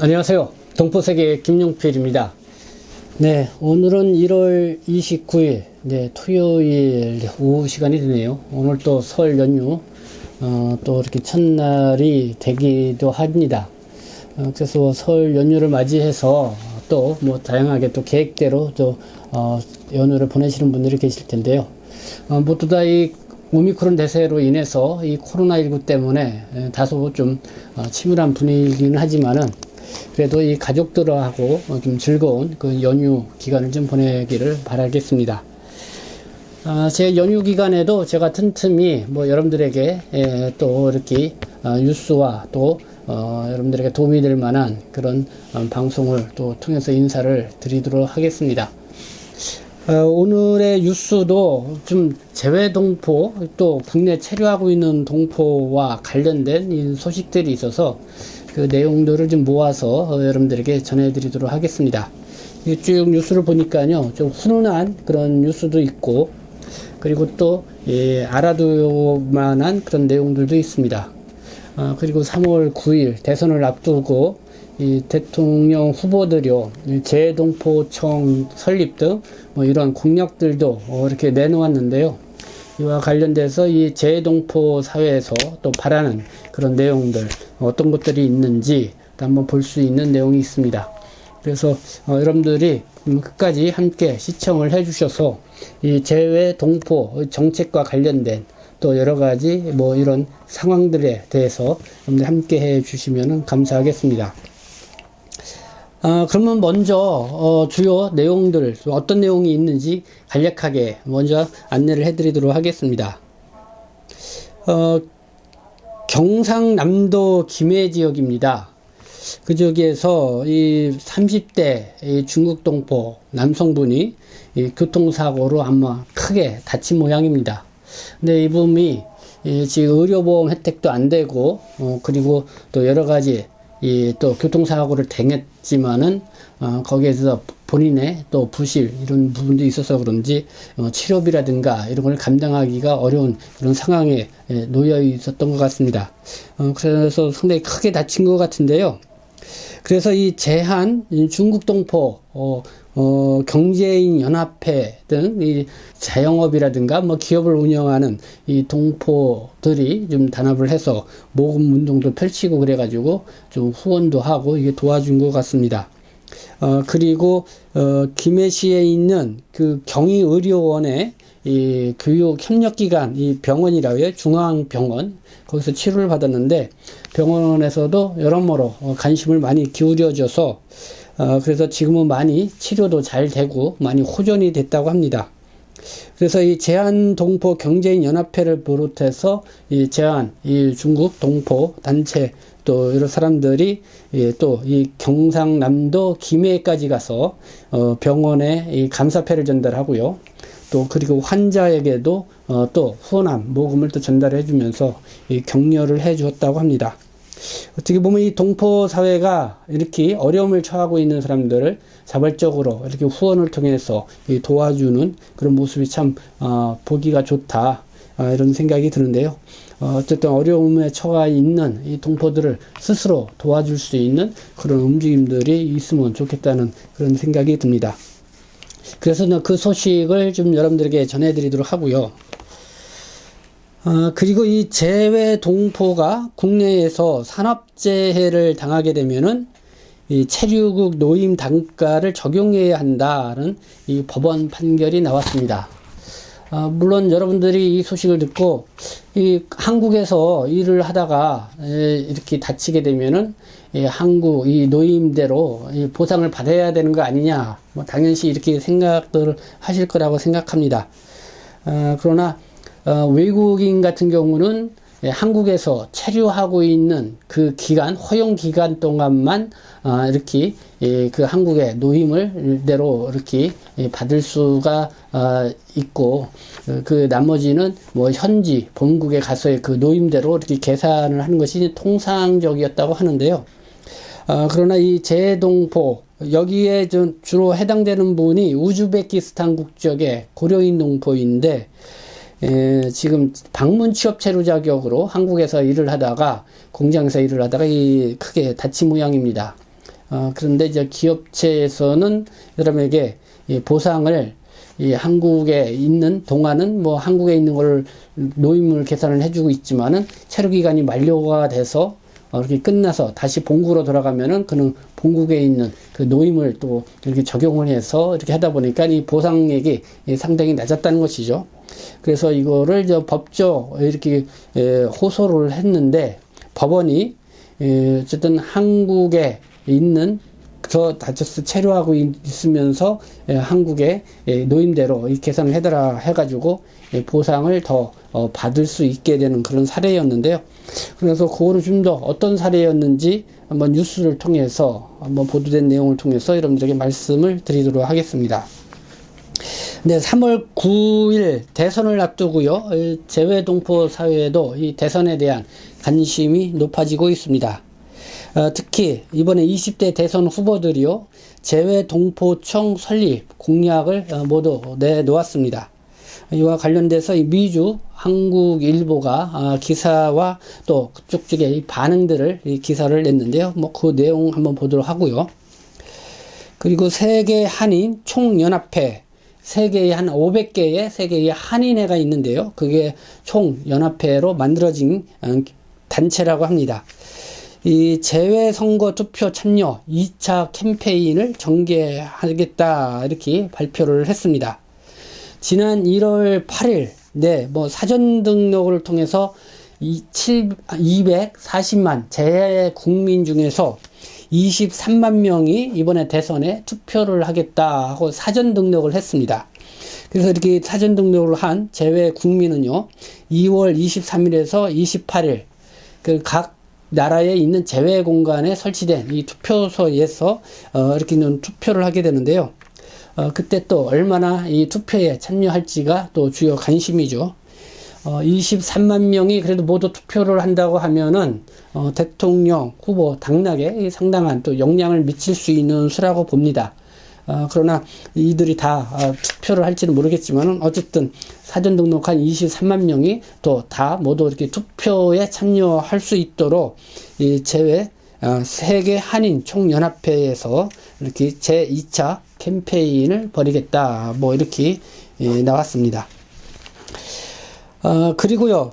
안녕하세요. 동포세계 김용필입니다. 네, 오늘은 1월 29일, 토요일 오후 시간이 되네요. 오늘 또 설 연휴, 또 이렇게 첫날이 되기도 합니다. 그래서 설 연휴를 맞이해서 또 뭐 다양하게 또 계획대로 또, 연휴를 보내시는 분들이 계실 텐데요. 모두 다 이 오미크론 대세로 인해서 이 코로나19 때문에 다소 좀 치밀한 분위기는 하지만은 그래도 이 가족들하고 좀 즐거운 그 연휴 기간을 좀 보내기를 바라겠습니다. 제 연휴 기간에도 제가 틈틈이 뭐 여러분들에게 또 이렇게 뉴스와 또 여러분들에게 도움이 될 만한 그런 방송을 또 통해서 인사를 드리도록 하겠습니다. 오늘의 뉴스도 좀 재외동포 또 국내 체류하고 있는 동포와 관련된 이 소식들이 있어서 그 내용들을 좀 모아서 여러분들에게 전해드리도록 하겠습니다. 쭉 뉴스를 보니까요, 좀 훈훈한 그런 뉴스도 있고, 그리고 또 알아둘 만한 그런 내용들도 있습니다. 그리고 3월 9일 대선을 앞두고 이 대통령 후보들이요, 재동포청 설립 등 뭐 이런 공약들도 이렇게 내놓았는데요. 이와 관련돼서 이 재동포 사회에서 또 바라는 그런 내용들, 어떤 것들이 있는지 한번 볼 수 있는 내용이 있습니다. 그래서 여러분들이 끝까지 함께 시청을 해 주셔서 이 재외동포 정책과 관련된 또 여러 가지 뭐 이런 상황들에 대해서 함께 해 주시면 감사하겠습니다. 그러면 먼저 주요 내용들, 어떤 내용이 있는지 간략하게 먼저 안내를 해드리도록 하겠습니다. 경상남도 김해 지역입니다. 그 지역에서 이 30대 이 중국 동포 남성분이 이 교통사고로 아마 크게 다친 모양입니다. 근데 이분이 지금 의료보험 혜택도 안 되고 그리고 또 여러 가지 또 교통사고를 당했지만은 거기에서 본인의 또 부실 이런 부분도 있어서 그런지 치료비라든가 이런 걸 감당하기가 어려운 그런 상황에 놓여 있었던 것 같습니다. 그래서 상당히 크게 다친 것 같은데요. 그래서 이 제한 중국 동포 경제인 연합회 등 이 자영업이라든가 뭐 기업을 운영하는 이 동포들이 좀 단합을 해서 모금 운동도 펼치고 그래가지고 좀 후원도 하고 이게 도와준 것 같습니다. 그리고 김해시에 있는 그 경희의료원의 이 교육 협력기관 이 병원이라고 해요. 중앙병원 거기서 치료를 받았는데 병원에서도 여러모로 관심을 많이 기울여줘서 그래서 지금은 많이 치료도 잘 되고 많이 호전이 됐다고 합니다. 그래서 이 제한동포 경제인 연합회를 비롯해서 이 중국 동포 단체 또 여러 사람들이 또 이 경상남도 김해까지 가서 병원에 이 감사패를 전달하고요. 또 그리고 환자에게도 또 후원함 모금을 또 전달해 주면서 이 격려를 해 주었다고 합니다. 어떻게 보면 이 동포 사회가 이렇게 어려움을 처하고 있는 사람들을 자발적으로 이렇게 후원을 통해서 도와주는 그런 모습이 참 보기가 좋다 이런 생각이 드는데요. 어쨌든 어려움에 처해 있는 이 동포들을 스스로 도와줄 수 있는 그런 움직임들이 있으면 좋겠다는 그런 생각이 듭니다. 그래서 그 소식을 좀 여러분들에게 전해드리도록 하고요. 그리고 이 재외동포가 국내에서 산업재해를 당하게 되면은 이 체류국 노임 단가를 적용해야 한다는 이 법원 판결이 나왔습니다. 물론 여러분들이 이 소식을 듣고 이 한국에서 일을 하다가 이렇게 다치게 되면은 한국 이 노임대로 이 보상을 받아야 되는 거 아니냐, 뭐 당연시 이렇게 생각들을 하실 거라고 생각합니다. 그러나 외국인 같은 경우는 한국에서 체류하고 있는 그 기간, 허용 기간 동안만 이렇게 그 한국의 노임을 대로 이렇게 받을 수가 있고 그 나머지는 뭐 현지 본국에 가서의 그 노임대로 이렇게 계산을 하는 것이 통상적이었다고 하는데요. 그러나 이 재동포 여기에 주로 해당되는 분이 우즈베키스탄 국적의 고려인 동포인데 지금 방문 취업 체류 자격으로 한국에서 일을 하다가 공장에서 일을 하다가 크게 다친 모양입니다. 그런데 이제 기업체에서는 여러분에게 이 보상을 이 한국에 있는 동안은 뭐 한국에 있는 걸 노임을 계산을 해주고 있지만은 체류 기간이 만료가 돼서 이렇게 끝나서 다시 본국으로 돌아가면은 그는 본국에 있는 그 노임을 또 이렇게 적용을 해서 이렇게 하다 보니까 이 보상액이 상당히 낮았다는 것이죠. 그래서 이거를 법적 이렇게 호소를 했는데 법원이 어쨌든 한국에 있는 다저스 체류하고 있으면서 한국에 노임대로 계산을 해달라 해가지고 보상을 더 받을 수 있게 되는 그런 사례였는데요. 그래서 그거를 좀 더 어떤 사례였는지 한번 뉴스를 통해서 한번 보도된 내용을 통해서 여러분들에게 말씀을 드리도록 하겠습니다. 네, 3월 9일 대선을 앞두고요. 재외동포 사회에도 이 대선에 대한 관심이 높아지고 있습니다. 특히 이번에 20대 대선 후보들이요, 재외동포청 설립 공약을 모두 내놓았습니다. 이와 관련돼서 이 미주 한국일보가 기사와 또 그쪽 쪽의 이 반응들을 이 기사를 냈는데요. 뭐 그 내용 한번 보도록 하고요. 그리고 세계 한인 총연합회, 세계에 한 500개의 세계의 한인회가 있는데요. 그게 총연합회로 만들어진 단체라고 합니다. 이 재외선거 투표 참여 2차 캠페인을 전개하겠다 이렇게 발표를 했습니다. 지난 1월 8일 뭐 사전 등록을 통해서 240만 재외국민 중에서 23만 명이 이번에 대선에 투표를 하겠다 하고 사전 등록을 했습니다. 그래서 이렇게 사전 등록을 한 재외국민은요, 2월 23일에서 28일 그 각 나라에 있는 재외 공간에 설치된 이 투표소에서 이렇게 투표를 하게 되는데요. 그때 또 얼마나 이 투표에 참여할지가 또 주요 관심이죠. 23만 명이 그래도 모두 투표를 한다고 하면은 대통령 후보 당락에 상당한 또 영향을 미칠 수 있는 수라고 봅니다. 그러나 이들이 다 투표를 할지는 모르겠지만 어쨌든 사전 등록한 23만 명이 또 다 모두 이렇게 투표에 참여할 수 있도록 이 세계 한인 총연합회에서 이렇게 제2차 캠페인을 벌이겠다 뭐 이렇게 나왔습니다. 그리고요,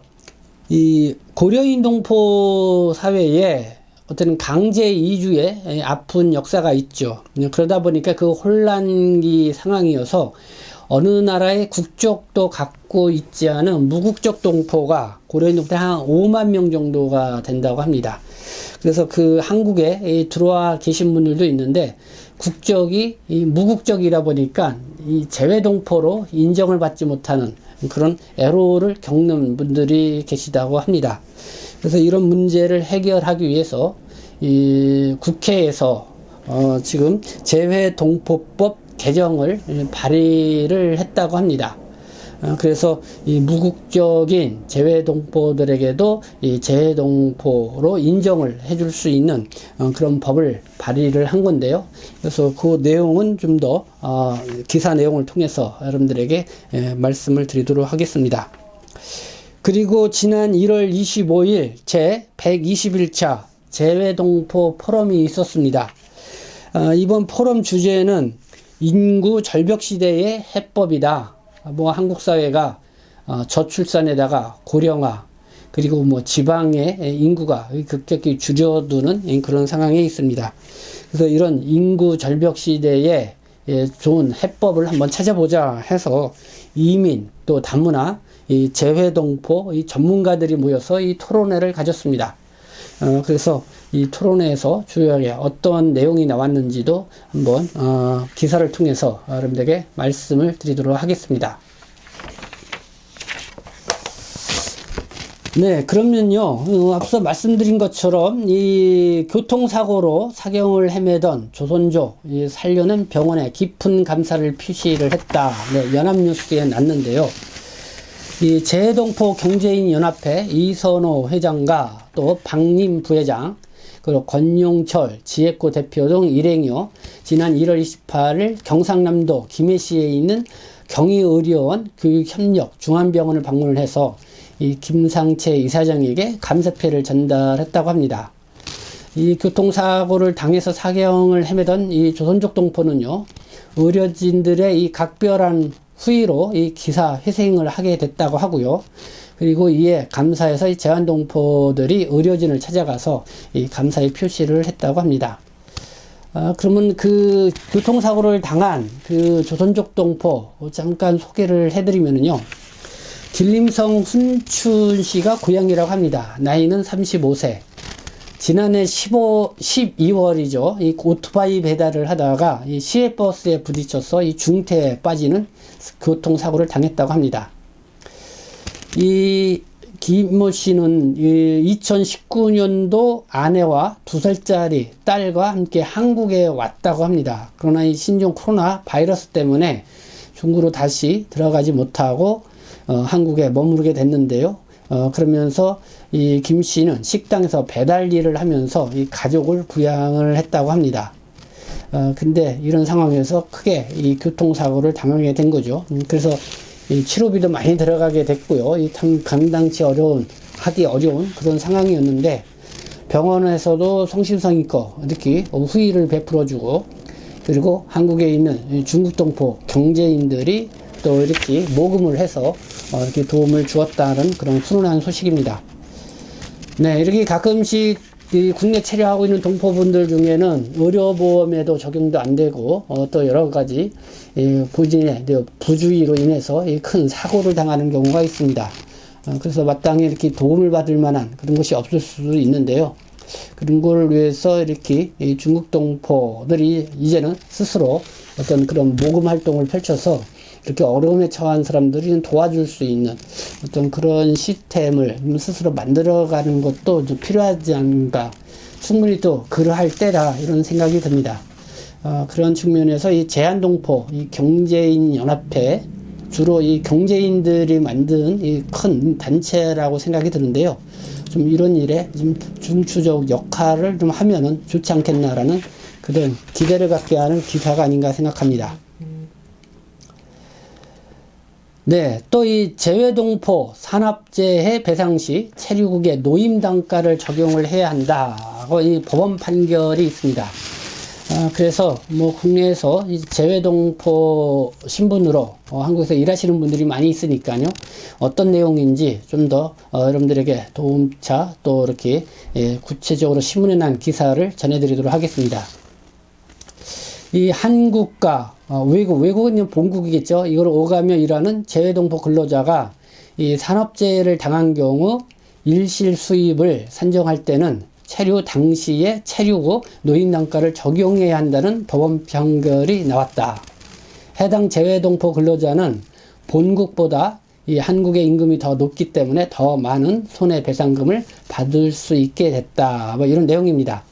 이 고려인 동포 사회에 어떤 강제 이주의 아픈 역사가 있죠. 그러다 보니까 그 혼란기 상황이어서 어느 나라의 국적도 갖고 있지 않은 무국적 동포가 고려인 동포 한 5만 명 정도가 된다고 합니다. 그래서 그 한국에 들어와 계신 분들도 있는데 국적이 무국적이라 보니까 이 재외동포로 인정을 받지 못하는 그런 애로를 겪는 분들이 계시다고 합니다. 그래서 이런 문제를 해결하기 위해서 이 국회에서 지금 재외동포법 개정을 발의를 했다고 합니다. 그래서 이 무국적인 재외동포들에게도 이 재외동포로 인정을 해줄 수 있는 그런 법을 발의를 한 건데요. 그래서 그 내용은 좀 더 기사 내용을 통해서 여러분들에게 말씀을 드리도록 하겠습니다. 그리고 지난 1월 25일 제 121차 재외동포 포럼이 있었습니다. 이번 포럼 주제는 인구 절벽 시대의 해법이다. 뭐 한국 사회가 저출산에다가 고령화 그리고 뭐 지방의 인구가 급격히 줄어드는 그런 상황에 있습니다. 그래서 이런 인구 절벽 시대에 좋은 해법을 한번 찾아보자 해서 이민 또 다문화 이 재외동포 이 전문가들이 모여서 이 토론회를 가졌습니다. 그래서 이 토론회에서 주요하게 어떤 내용이 나왔는지도 한번 기사를 통해서 여러분들에게 말씀을 드리도록 하겠습니다. 네, 그러면요, 앞서 말씀드린 것처럼 이 교통사고로 사경을 헤매던 조선조 살려낸 병원에 깊은 감사를 표시를 했다. 네, 연합뉴스에 났는데요. 이 재외동포 경제인 연합회 이선호 회장과 또 박림 부회장 그리고 권용철 지혜코 대표 등 일행이요, 지난 1월 28일 경상남도 김해시에 있는 경희의료원 교육협력 중앙병원을 방문을 해서 이 김상채 이사장에게 감사패를 전달했다고 합니다. 이 교통사고를 당해서 사경을 헤매던 이 조선족 동포는요, 의료진들의 이 각별한 후의로 이 기사 회생을 하게 됐다고 하고요. 그리고 이에 감사해서 이 제한동포들이 의료진을 찾아가서 이 감사의 표시를 했다고 합니다. 그러면 그 교통사고를 당한 그 조선족 동포 잠깐 소개를 해드리면요. 길림성 훈춘시가 고향이라고 합니다. 나이는 35세. 지난해 12월이죠. 이 오토바이 배달을 하다가 이 시외버스에 부딪혀서 이 중태에 빠지는 교통사고를 당했다고 합니다. 이 김모 씨는 2019년도 아내와 2살짜리 딸과 함께 한국에 왔다고 합니다. 그러나 이 신종 코로나 바이러스 때문에 중국으로 다시 들어가지 못하고 한국에 머무르게 됐는데요. 그러면서 이 김 씨는 식당에서 배달 일을 하면서 이 가족을 부양을 했다고 합니다. 근데 이런 상황에서 크게 이 교통사고를 당하게 된 거죠. 그래서 이 치료비도 많이 들어가게 됐고요. 이 참 감당치 하기 어려운 그런 상황이었는데 병원에서도 성심성의껏 이렇게 후의를 베풀어주고 그리고 한국에 있는 중국 동포 경제인들이 또 이렇게 모금을 해서 이렇게 도움을 주었다는 그런 훈훈한 소식입니다. 네, 이렇게 가끔씩 이 국내 체류하고 있는 동포분들 중에는 의료보험에도 적용도 안 되고 또 여러 가지 본인의 부주의로 인해서 큰 사고를 당하는 경우가 있습니다. 그래서 마땅히 이렇게 도움을 받을 만한 그런 것이 없을 수도 있는데요. 그런 걸 위해서 이렇게 중국 동포들이 이제는 스스로 어떤 그런 모금 활동을 펼쳐서 이렇게 어려움에 처한 사람들이 도와줄 수 있는 어떤 그런 시스템을 스스로 만들어가는 것도 좀 필요하지 않은가. 충분히 또 그러할 때다 이런 생각이 듭니다. 그런 측면에서 이 제한동포, 이 경제인 연합회, 주로 이 경제인들이 만든 이 큰 단체라고 생각이 드는데요. 좀 이런 일에 좀 중추적 역할을 좀 하면은 좋지 않겠나라는 그런 기대를 갖게 하는 기사가 아닌가 생각합니다. 네, 또 이 재외동포 산업재해 배상 시 체류국의 노임단가를 적용을 해야 한다고 이 법원 판결이 있습니다. 그래서 뭐 국내에서 이 재외동포 신분으로 한국에서 일하시는 분들이 많이 있으니까요. 어떤 내용인지 좀 더 여러분들에게 도움차 또 이렇게 구체적으로 신문에 난 기사를 전해드리도록 하겠습니다. 이 한국과 외국은 본국이겠죠. 이걸 오가며 일하는 재외동포 근로자가 이 산업재해를 당한 경우 일실 수입을 산정할 때는 체류 당시에 체류 후 노임단가를 적용해야 한다는 법원 판결이 나왔다. 해당 재외동포 근로자는 본국보다 이 한국의 임금이 더 높기 때문에 더 많은 손해배상금을 받을 수 있게 됐다. 뭐 이런 내용입니다.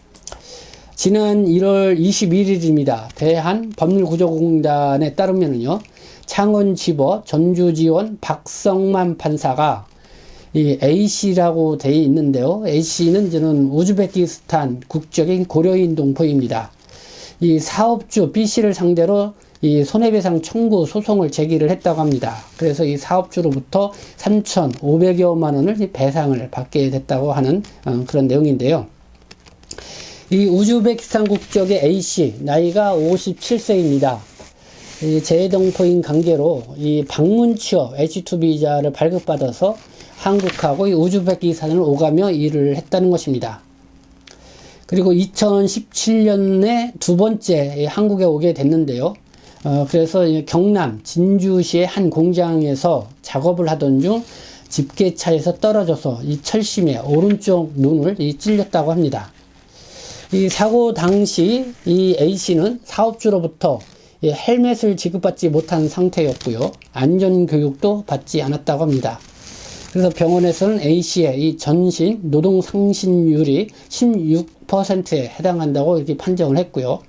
지난 1월 21일입니다. 대한법률구조공단에 따르면요, 창원지법 전주지원 박성만 판사가 이 A씨라고 되어 있는데요. A씨는 저는 우즈베키스탄 국적인 고려인 동포입니다. 이 사업주 B씨를 상대로 이 손해배상 청구 소송을 제기를 했다고 합니다. 그래서 이 사업주로부터 3,500여만 원을 배상을 받게 됐다고 하는 그런 내용인데요. 이 우즈베키스탄 국적의 A씨, 나이가 57세입니다. 재외동포인 관계로 이 방문 취업 H2 비자를 발급받아서 한국하고 이 우즈베키스탄을 오가며 일을 했다는 것입니다. 그리고 2017년에 두 번째 한국에 오게 됐는데요. 그래서 경남 진주시의 한 공장에서 작업을 하던 중 집게차에서 떨어져서 이 철심에 오른쪽 눈을 찔렸다고 합니다. 이 사고 당시 이 A씨는 사업주로부터 헬멧을 지급받지 못한 상태였고요. 안전교육도 받지 않았다고 합니다. 그래서 병원에서는 A씨의 이 전신 노동상신율이 16%에 해당한다고 이렇게 판정을 했고요.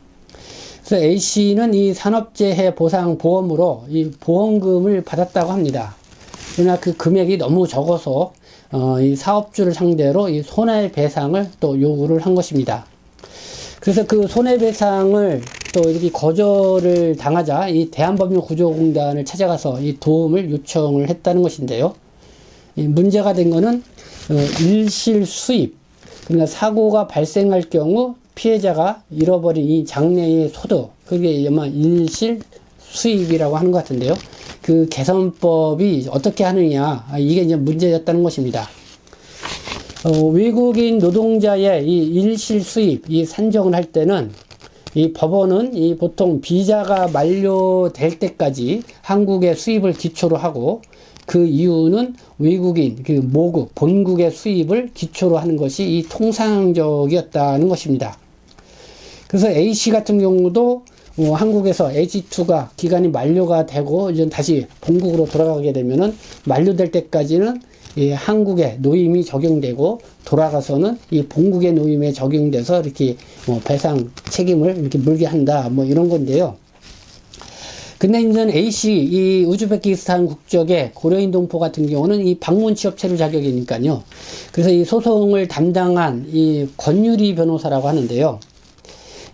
그래서 A씨는 이 산업재해 보상 보험으로 이 보험금을 받았다고 합니다. 그러나 그 금액이 너무 적어서 이 사업주를 상대로 이 손해배상을 또 요구를 한 것입니다. 그래서 그 손해배상을 또 이렇게 거절을 당하자 이 대한법률구조공단을 찾아가서 이 도움을 요청을 했다는 것인데요. 이 문제가 된 거는 일실 수입, 그러니까 사고가 발생할 경우 피해자가 잃어버린 이 장래의 소득, 그게 아마 일실 수입이라고 하는 것 같은데요. 그 개선법이 어떻게 하느냐, 이게 이제 문제였다는 것입니다. 외국인 노동자의 이 일실 수입, 이 산정을 할 때는 이 법원은 이 보통 비자가 만료될 때까지 한국의 수입을 기초로 하고, 그 이유는 외국인, 그 모국, 본국의 수입을 기초로 하는 것이 이 통상적이었다는 것입니다. 그래서 A씨 같은 경우도 한국에서 H2가 기간이 만료가 되고 이제 다시 본국으로 돌아가게 되면은 만료될 때까지는 이 한국의 노임이 적용되고 돌아가서는 이 본국의 노임에 적용돼서 이렇게 배상 책임을 이렇게 물게 한다, 뭐 이런 건데요. 근데 이제 A씨, 이 우즈베키스탄 국적의 고려인 동포 같은 경우는 이 방문 취업 체류 자격이니까요. 그래서 이 소송을 담당한 이 권유리 변호사라고 하는데요.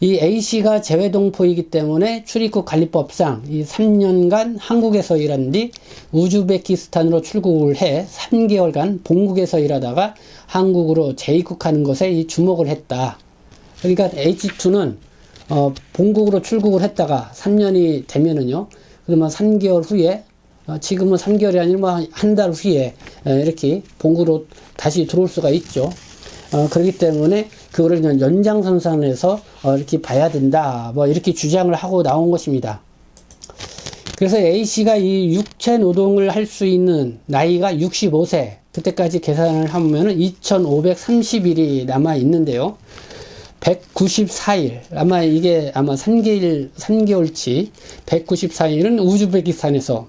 이 A씨가 재외동포이기 때문에 출입국 관리법상 이 3년간 한국에서 일한 뒤 우즈베키스탄으로 출국을 해 3개월간 본국에서 일하다가 한국으로 재입국하는 것에 이 주목을 했다. 그러니까 H2는 본국으로 출국을 했다가 3년이 되면은요, 그러면 3개월 후에, 지금은 3개월이 아니라 한 달 후에 이렇게 본국으로 다시 들어올 수가 있죠. 그렇기 때문에 그거를 연장선상에서 이렇게 봐야 된다, 뭐 이렇게 주장을 하고 나온 것입니다. 그래서 A씨가 이 육체 노동을 할 수 있는 나이가 65세, 그때까지 계산을 하면은 2530일이 남아 있는데요. 194일, 아마 이게 아마 3개월치 194일은 우즈베키스탄에서,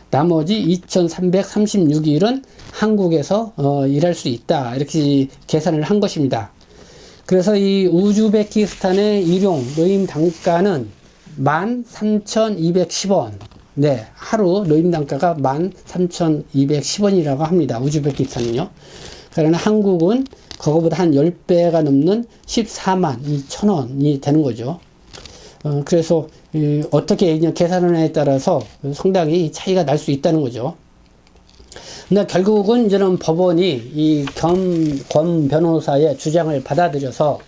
나머지 2336일은 한국에서 일할 수 있다, 이렇게 계산을 한 것입니다. 그래서 이 우즈베키스탄의 일용 노임 단가는 13,210원, 네, 하루 노임 단가가 13,210원이라고 합니다. 우즈베키스탄은요. 그러나 한국은 그거보다 한 10배가 넘는 14만 2천원이 되는 거죠. 그래서 어떻게 계산하느냐에 따라서 상당히 차이가 날 수 있다는 거죠. 근데 결국은 이제는 법원이 이 권 변호사의 주장을 받아들여서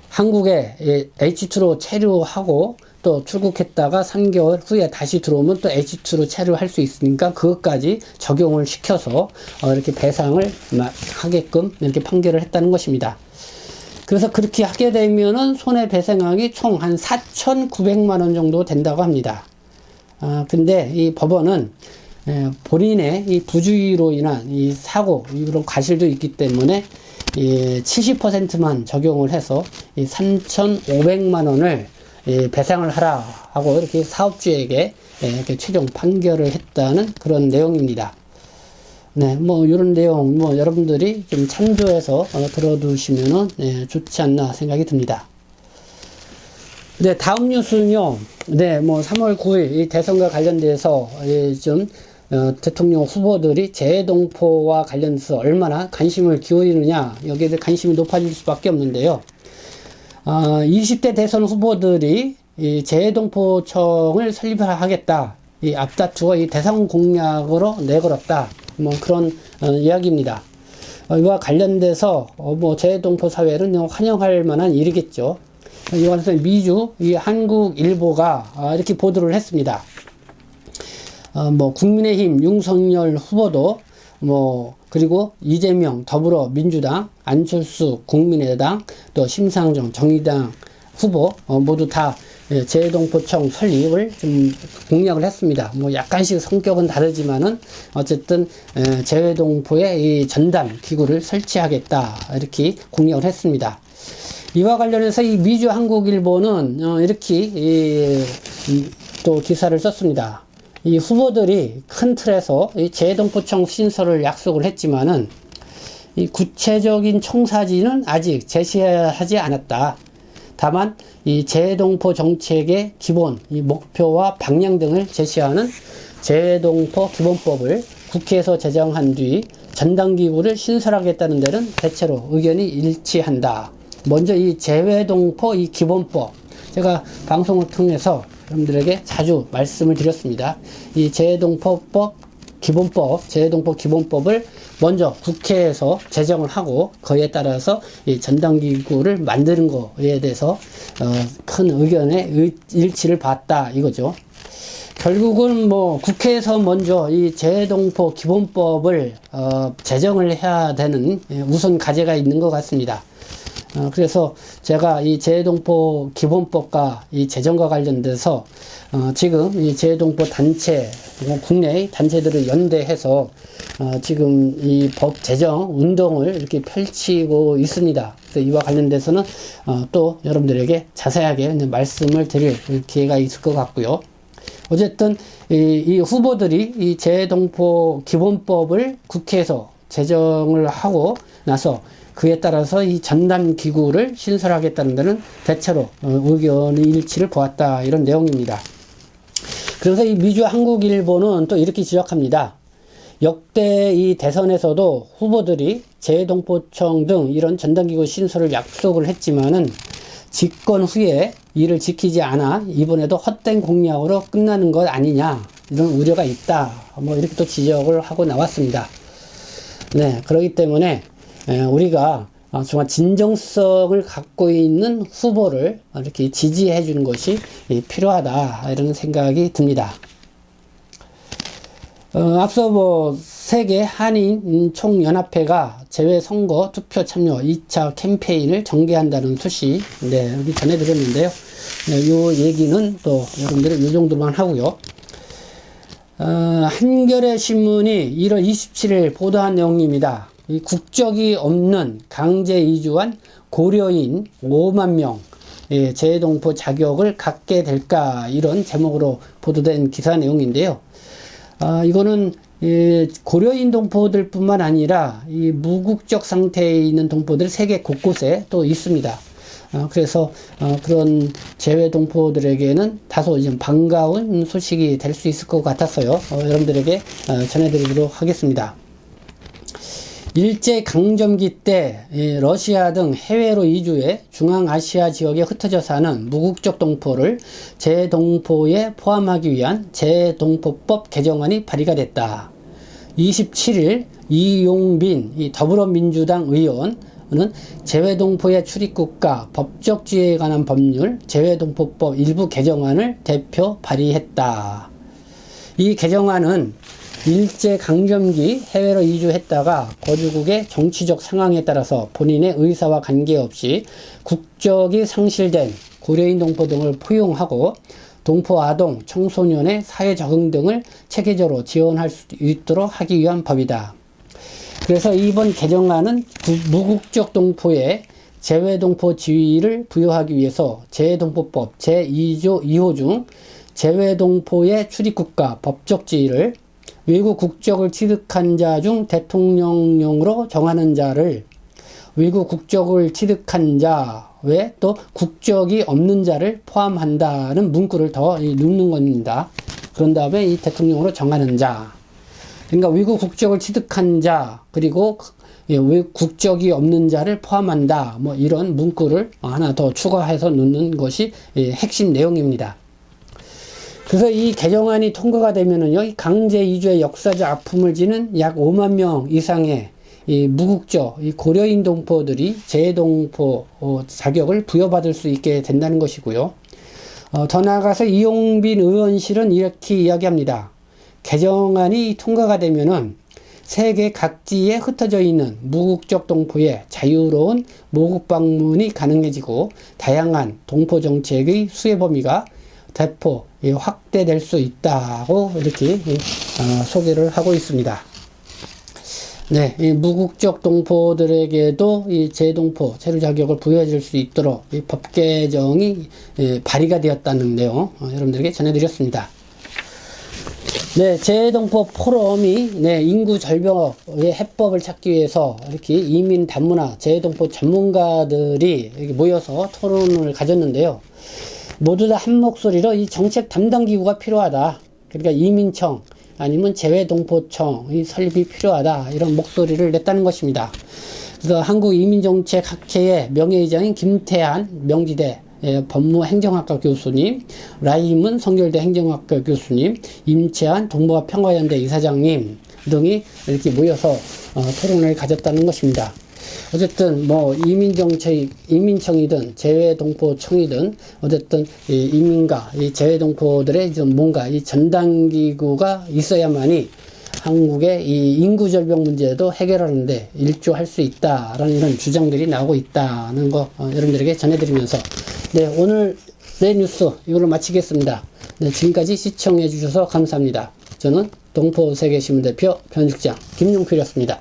한국에 H2로 체류하고 또 출국했다가 3개월 후에 다시 들어오면 또 H2로 체류할 수 있으니까 그것까지 적용을 시켜서 이렇게 배상을 하게끔 이렇게 판결을 했다는 것입니다. 그래서 그렇게 하게 되면은 손해배상액이 총 한 4,900만 원 정도 된다고 합니다. 근데 이 법원은 본인의 이 부주의로 인한 이 사고, 이런 과실도 있기 때문에 70%만 적용을 해서 이 3,500만 원을 배상을 하라 하고 이렇게 사업주에게 이렇게 최종 판결을 했다는 그런 내용입니다. 네, 뭐 이런 내용 뭐 여러분들이 좀 참조해서 들어두시면은 좋지 않나 생각이 듭니다. 네, 다음 뉴스는요. 네, 뭐 3월 9일 이 대선과 관련돼서 좀 대통령 후보들이 재외동포와 관련해서 얼마나 관심을 기울이느냐, 여기에 대해 관심이 높아질 수밖에 없는데요. 20대 대선 후보들이 이 재외동포청을 설립하겠다, 이 앞다투어 이 대선 공약으로 내걸었다, 뭐 그런 이야기입니다. 이와 관련돼서 뭐 재외동포 사회는 환영할 만한 일이겠죠. 이와 관련해서 미주 이 한국일보가 이렇게 보도를 했습니다. 뭐 국민의힘 윤석열 후보도 그리고 이재명 더불어민주당, 안철수 국민의당, 또 심상정 정의당 후보 모두 다 재외동포청 설립을 좀 공약을 했습니다. 뭐 약간씩 성격은 다르지만은 어쨌든 재외동포의 이 전담 기구를 설치하겠다, 이렇게 공약을 했습니다. 이와 관련해서 이 미주 한국일보는 이렇게 또 기사를 썼습니다. 이 후보들이 큰 틀에서 이 재외동포청 신설을 약속을 했지만은 이 구체적인 청사진은 아직 제시하지 않았다. 다만 이 재외동포 정책의 기본, 이 목표와 방향 등을 제시하는 재외동포 기본법을 국회에서 제정한 뒤 전담기구를 신설하겠다는 데는 대체로 의견이 일치한다. 먼저 이 재외동포 이 기본법, 제가 방송을 통해서 여러분들에게 자주 말씀을 드렸습니다. 이 재외동포법 기본법, 재외동포 기본법을 먼저 국회에서 제정을 하고 그에 따라서 이 전담기구를 만드는 거에 대해서 큰 의견의 일치를 봤다 이거죠. 결국은 뭐 국회에서 먼저 이 재외동포 기본법을 제정을 해야 되는 우선 과제가 있는 것 같습니다. 그래서 제가 이 재외동포 기본법과 이 제정과 관련돼서 지금 이 재외동포 단체, 국내 단체들을 연대해서 지금 이 법 제정 운동을 이렇게 펼치고 있습니다. 그래서 이와 관련돼서는 또 여러분들에게 자세하게 말씀을 드릴 기회가 있을 것 같고요. 어쨌든 이 후보들이 이 재외동포 기본법을 국회에서 제정을 하고 나서 그에 따라서 이 전담기구를 신설하겠다는 데는 대체로 의견의 일치를 보았다 이런 내용입니다. 그래서 이 미주 한국일보는 또 이렇게 지적합니다. 역대 이 대선에서도 후보들이 재외동포청 등 이런 전담기구 신설을 약속을 했지만은 집권 후에 이를 지키지 않아 이번에도 헛된 공약으로 끝나는 것 아니냐 이런 우려가 있다 뭐 이렇게 또 지적을 하고 나왔습니다. 네, 그렇기 때문에 우리가 정말 진정성을 갖고 있는 후보를 이렇게 지지해 주는 것이 필요하다 이런 생각이 듭니다. 앞서 뭐 세계 한인 총연합회가 재외선거 투표 참여 2차 캠페인을 전개한다는 소식 여기 전해드렸는데요. 이 얘기는 또 여러분들이 이 정도만 하고요. 한겨레 신문이 1월 27일 보도한 내용입니다. 이 국적이 없는 강제 이주한 고려인 5만 명 재외동포 자격을 갖게 될까 이런 제목으로 보도된 기사 내용인데요. 이거는 고려인 동포들 뿐만 아니라 이 무국적 상태에 있는 동포들 세계 곳곳에 또 있습니다. 그래서 그런 재외 동포들에게는 다소 좀 반가운 소식이 될 수 있을 것 같아서요. 여러분들에게 전해드리도록 하겠습니다. 일제강점기 때 러시아 등 해외로 이주해 중앙아시아 지역에 흩어져 사는 무국적 동포를 재동포에 포함하기 위한 재동포법 개정안이 발의가 됐다. 27일 이용빈 더불어민주당 의원은 재외동포의 출입국과 법적지위에 관한 법률 재외동포법 일부 개정안을 대표 발의했다. 이 개정안은 일제강점기 해외로 이주했다가 거주국의 정치적 상황에 따라서 본인의 의사와 관계없이 국적이 상실된 고려인 동포 등을 포용하고 동포 아동, 청소년의 사회 적응 등을 체계적으로 지원할 수 있도록 하기 위한 법이다. 그래서 이번 개정안은 무국적 동포의 재외동포 지위를 부여하기 위해서 재외동포법 제2조 2호 중 재외동포의 출입국과 법적 지위를 외국 국적을 취득한 자 중 대통령령으로 정하는 자를 외국 국적을 취득한 자 외에 또 국적이 없는 자를 포함한다는 문구를 더 넣는 겁니다. 그런 다음에 이 대통령으로 정하는 자, 그러니까 외국 국적을 취득한 자 그리고 외국 국적이 없는 자를 포함한다 뭐 이런 문구를 하나 더 추가해서 넣는 것이 핵심 내용입니다. 그래서 이 개정안이 통과가 되면은요, 이 강제 이주의 역사적 아픔을 지는 약 5만 명 이상의 이 무국적, 이 고려인 동포들이 재동포 자격을 부여받을 수 있게 된다는 것이고요. 더 나아가서 이용빈 의원실은 이렇게 이야기합니다. 개정안이 통과가 되면은 세계 각지에 흩어져 있는 무국적 동포의 자유로운 모국 방문이 가능해지고 다양한 동포 정책의 수혜 범위가 대폭 확대될 수 있다고 이렇게 소개를 하고 있습니다. 네, 이 무국적 동포들에게도 이 재동포 체류 자격을 부여해 줄 수 있도록 이 법 개정이 발의가 되었다는 내용 여러분들에게 전해드렸습니다. 네, 재동포 포럼이 인구 절벽의 해법을 찾기 위해서 이렇게 이민 다문화 재동포 전문가들이 이렇게 모여서 토론을 가졌는데요. 모두 다 한 목소리로 이 정책 담당 기구가 필요하다. 그러니까 이민청 아니면 재외동포청의 설립이 필요하다. 이런 목소리를 냈다는 것입니다. 그래서 한국이민정책학회의 명예회장인 김태한 명지대 법무행정학과 교수님, 라임은 성결대 행정학과 교수님, 임채한 동북아평화연대 이사장님 등이 이렇게 모여서 토론을 가졌다는 것입니다. 어쨌든 뭐 이민청이든 재외동포청이든 어쨌든 이 이민과 이 재외동포들의 좀 뭔가 이 전담기구가 있어야만이 한국의 이 인구절벽 문제도 해결하는데 일조할 수 있다라는 이런 주장들이 나오고 있다는 거 여러분들에게 전해드리면서 네, 오늘의 뉴스 이걸로 마치겠습니다. 네, 지금까지 시청해 주셔서 감사합니다. 저는 동포세계신문 대표 편집장 김용필이었습니다.